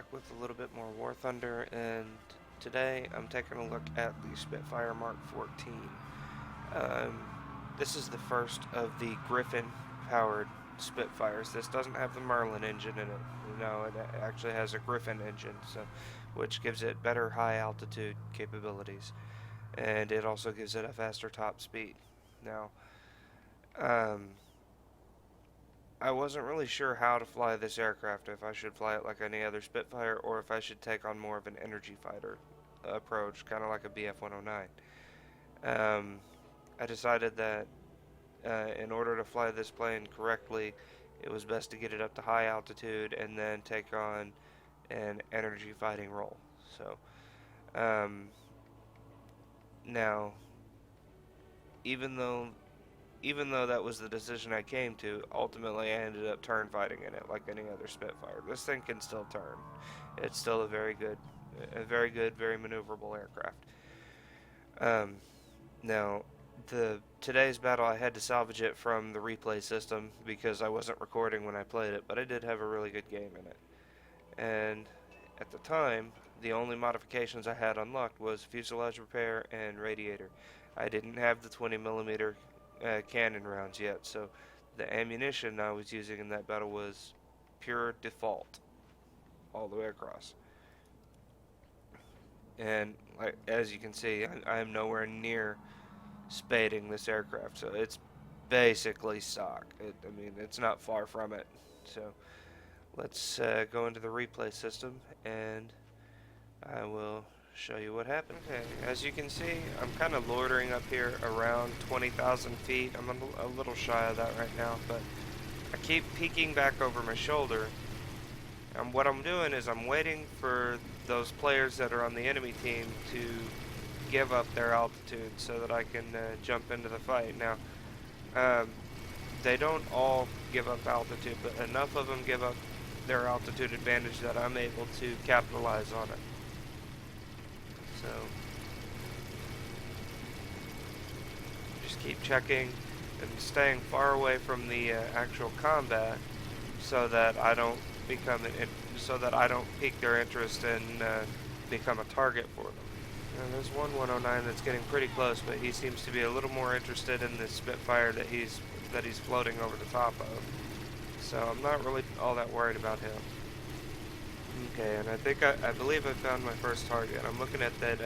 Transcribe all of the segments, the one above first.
back with a little bit more War Thunder, and today I'm taking a look at the Spitfire Mark 14. Um, this is the first of the Griffon powered Spitfires. This doesn't have the Merlin engine in it. No, it actually has a Griffon engine, which gives it better high altitude capabilities, and it also gives it a faster top speed. Now, um, I wasn't really sure how to fly this aircraft, if I should fly it like any other Spitfire or if I should take on more of an energy fighter approach, kind of like a BF-109. I decided that in order to fly this plane correctly, it was best to get it up to high altitude and then take on an energy fighting role. So, um, now, even though that was the decision I came to, ultimately I ended up turn fighting in it like any other Spitfire. This thing can still turn. It's still a very good, very maneuverable aircraft. Now, today's battle, I had to salvage it from the replay system because I wasn't recording when I played it, but I did have a really good game in it. And at the time, the only modifications I had unlocked was fuselage repair and radiator. I didn't have the 20mm cannon rounds yet, so the ammunition I was using in that battle was pure default all the way across. And as you can see, I am nowhere near spading this aircraft, so it's basically stock. I mean, it's not far from it. So let's go into the replay system and I will show you what happened. Okay, as you can see, I'm kind of loitering up here around 20,000 feet. I'm a little shy of that right now, but I keep peeking back over my shoulder. And what I'm doing is I'm waiting for those players that are on the enemy team to give up their altitude so that I can jump into the fight. Now, they don't all give up altitude, but enough of them give up their altitude advantage that I'm able to capitalize on it. So, just keep checking and staying far away from the actual combat, so that I don't pique their interest and become a target for them. Now, there's one 109 that's getting pretty close, but he seems to be a little more interested in this Spitfire that he's floating over the top of. So I'm not really all that worried about him. Okay, and I believe I found my first target. I'm looking at that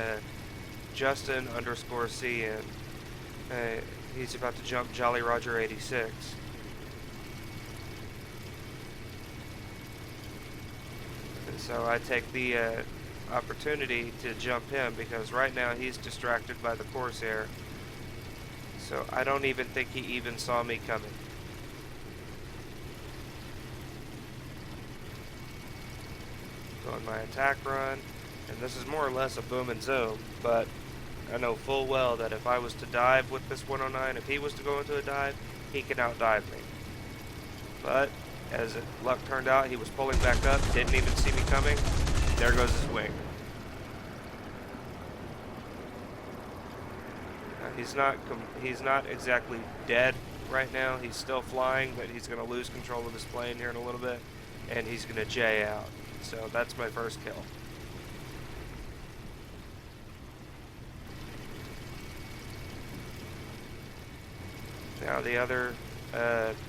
Justin_CN. He's about to jump Jolly Roger 86. And so I take the opportunity to jump him because right now he's distracted by the Corsair. So I don't even think he even saw me coming. On my attack run, and this is more or less a boom and zoom, but I know full well that if I was to dive with this 109, if he was to go into a dive, he can outdive me. But as luck turned out, he was pulling back up, didn't even see me coming. There goes his wing. Now, he's not exactly dead right now. He's still flying, but he's going to lose control of his plane here in a little bit, and he's going to J out. So that's my first kill. Now the other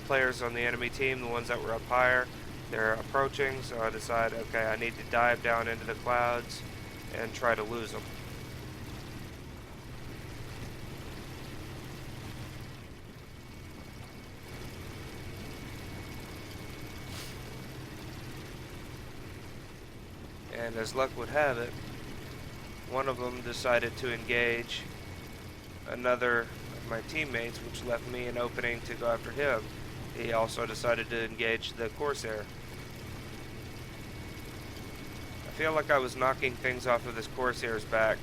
players on the enemy team, the ones that were up higher, they're approaching, so I decide, okay, I need to dive down into the clouds and try to lose them. And as luck would have it, one of them decided to engage another of my teammates, which left me an opening to go after him. He also decided to engage the Corsair. I feel like I was knocking things off of this Corsair's back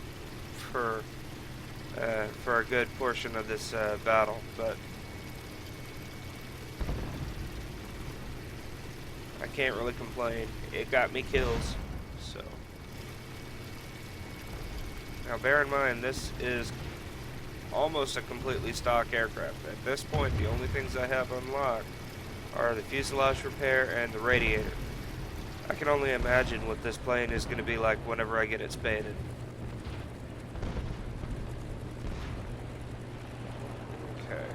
for a good portion of this battle, but I can't really complain. It got me kills. So now bear in mind, this is almost a completely stock aircraft. At this point, the only things I have unlocked are the fuselage repair and the radiator. I can only imagine what this plane is going to be like whenever I get it spaded. Okay.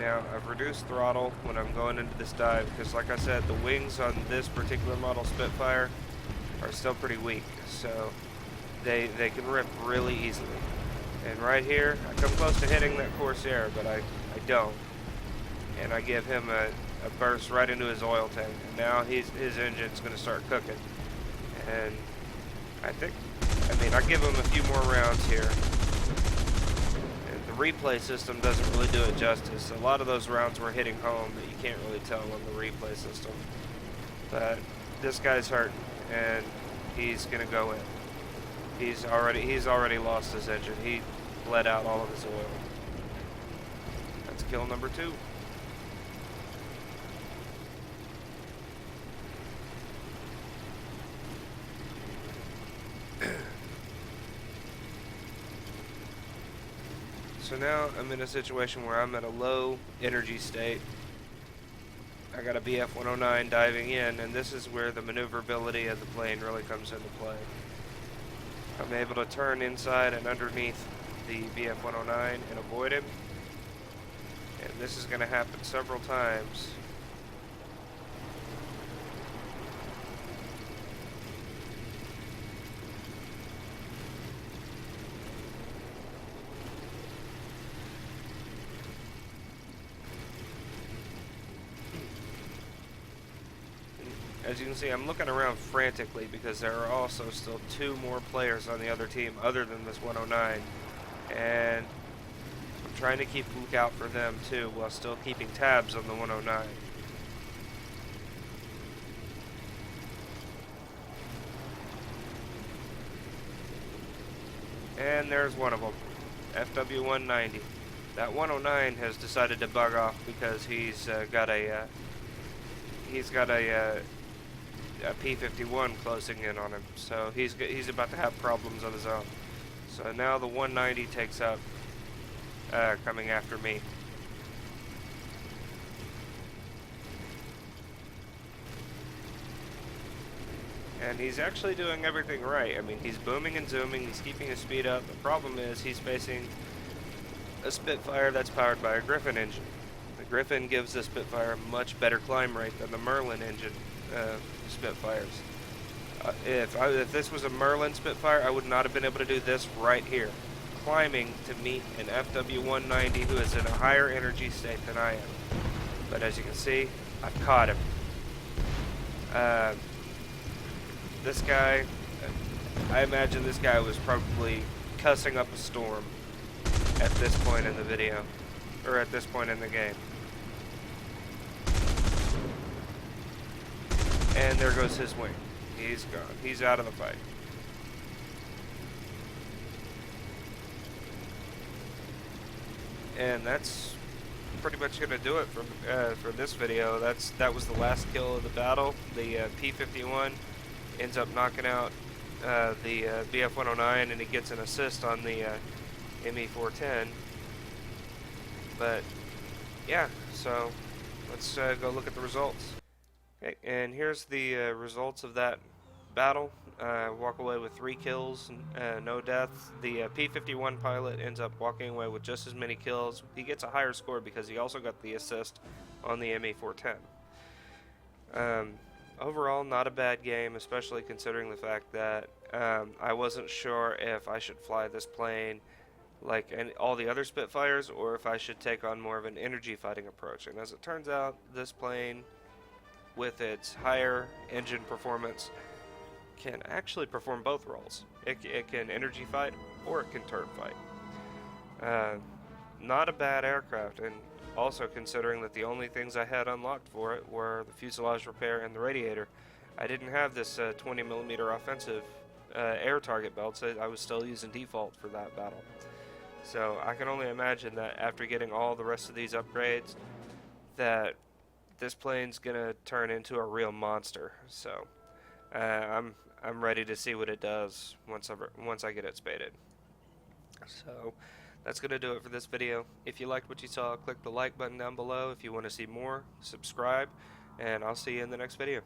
Now, I've reduced throttle when I'm going into this dive because, like I said, the wings on this particular model Spitfire are still pretty weak, so they can rip really easily. And right here, I come close to hitting that Corsair, but I don't. And I give him a burst right into his oil tank. And now his engine's going to start cooking. And I give him a few more rounds here. And the replay system doesn't really do it justice. A lot of those rounds were hitting home that you can't really tell on the replay system. But this guy's hurt, and he's going to go in. He's already lost his engine. He bled out all of his oil. That's kill number 2. So now I'm in a situation where I'm at a low energy state. I got a BF-109 diving in, and this is where the maneuverability of the plane really comes into play. I'm able to turn inside and underneath the BF-109 and avoid him. And this is going to happen several times. As you can see, I'm looking around frantically because there are also still 2 more players on the other team other than this 109. And I'm trying to keep a lookout for them too while still keeping tabs on the 109. And there's one of them, FW-190. That 109 has decided to bug off because he's got a P-51 closing in on him, so he's about to have problems of his own. So now the 190 takes up coming after me. And he's actually doing everything right. I mean, he's booming and zooming, he's keeping his speed up. The problem is he's facing a Spitfire that's powered by a Griffon engine. The Griffon gives the Spitfire a much better climb rate than the Merlin engine Spitfires. If this was a Merlin Spitfire, I would not have been able to do this right here. Climbing to meet an FW-190 who is in a higher energy state than I am. But as you can see, I've caught him. This guy, I imagine this guy was probably cussing up a storm at this point in the video, or at this point in the game. And there goes his wing. He's gone. He's out of the fight. And that's pretty much going to do it for this video. That was the last kill of the battle. The P-51 ends up knocking out the BF-109, and he gets an assist on the ME-410. But yeah, so let's go look at the results. Okay, and here's the results of that battle. Walk away with 3 kills, no deaths. The P-51 pilot ends up walking away with just as many kills. He gets a higher score because he also got the assist on the ME-410. Overall, not a bad game, especially considering the fact that I wasn't sure if I should fly this plane like all the other Spitfires, or if I should take on more of an energy fighting approach. And as it turns out, this plane, with its higher engine performance, can actually perform both roles. It can energy fight, or it can turret fight. Not a bad aircraft, and also considering that the only things I had unlocked for it were the fuselage repair and the radiator. I didn't have this 20mm offensive air target belt, so I was still using default for that battle. So I can only imagine that after getting all the rest of these upgrades, that this plane's gonna turn into a real monster. So I'm ready to see what it does once I get it spaded. So that's gonna do it for this video. If you liked what you saw, click the like button down below. If you want to see more, subscribe, and I'll see you in the next video.